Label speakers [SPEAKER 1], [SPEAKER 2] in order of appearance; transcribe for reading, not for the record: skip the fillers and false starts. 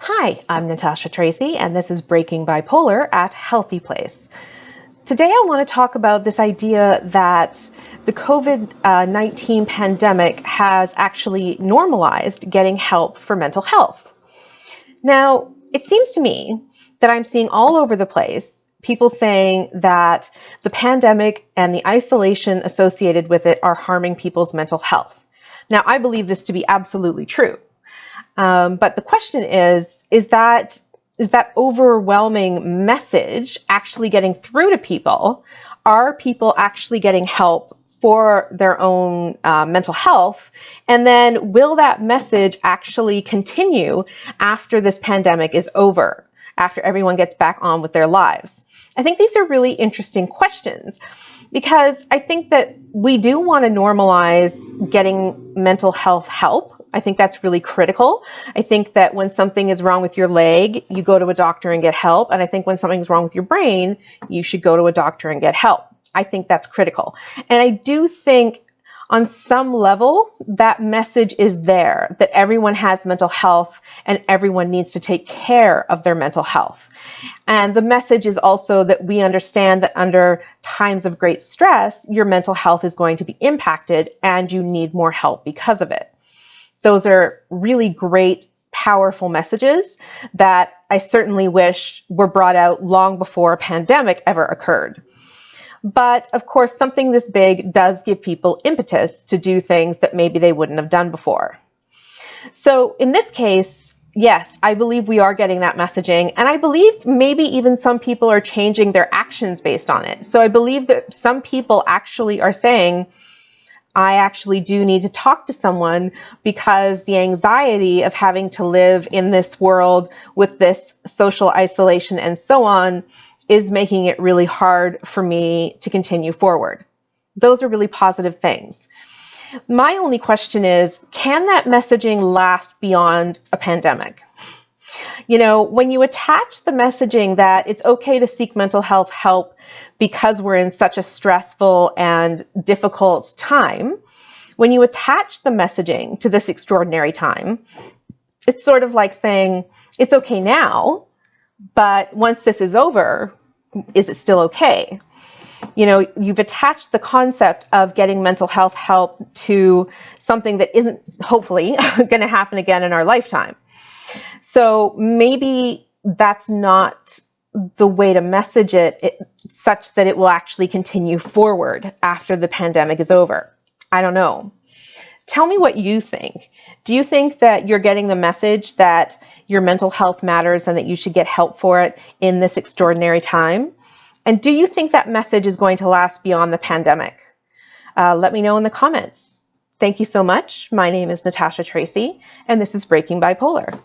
[SPEAKER 1] Hi, I'm Natasha Tracy, and this is Breaking Bipolar at HealthyPlace. Today I want to talk about this idea that the COVID-19 pandemic has actually normalized getting help for mental health. Now, it seems to me that I'm seeing all over the place people saying that the pandemic and the isolation associated with it are harming people's mental health. Now, I believe this to be absolutely true. But the question is that overwhelming message actually getting through to people? Are people actually getting help for their own mental health? And then will that message actually continue after this pandemic is over, after everyone gets back on with their lives? I think these are really interesting questions because I think that we do want to normalize getting mental health help. I think that's really critical. I think that when something is wrong with your leg, you go to a doctor and get help. And I think when something's wrong with your brain, you should go to a doctor and get help. I think that's critical. And I do think on some level, that message is there, that everyone has mental health and everyone needs to take care of their mental health. And the message is also that we understand that under times of great stress, your mental health is going to be impacted and you need more help because of it. Those are really great, powerful messages that I certainly wish were brought out long before a pandemic ever occurred. But of course, something this big does give people impetus to do things that maybe they wouldn't have done before. So in this case, yes, I believe we are getting that messaging, and I believe maybe even some people are changing their actions based on it. So I believe that some people actually are saying, I actually do need to talk to someone because the anxiety of having to live in this world with this social isolation and so on is making it really hard for me to continue forward. Those are really positive things. My only question is, can that messaging last beyond a pandemic? You know, when you attach the messaging that it's okay to seek mental health help because we're in such a stressful and difficult time, when you attach the messaging to this extraordinary time, it's sort of like saying, it's okay now, but once this is over, is it still okay? You know, you've attached the concept of getting mental health help to something that isn't hopefully going to happen again in our lifetime. So maybe that's not the way to message it such that it will actually continue forward after the pandemic is over. I don't know. Tell me what you think. Do you think that you're getting the message that your mental health matters and that you should get help for it in this extraordinary time? And do you think that message is going to last beyond the pandemic? Let me know in the comments. Thank you so much. My name is Natasha Tracy, and this is Breaking Bipolar.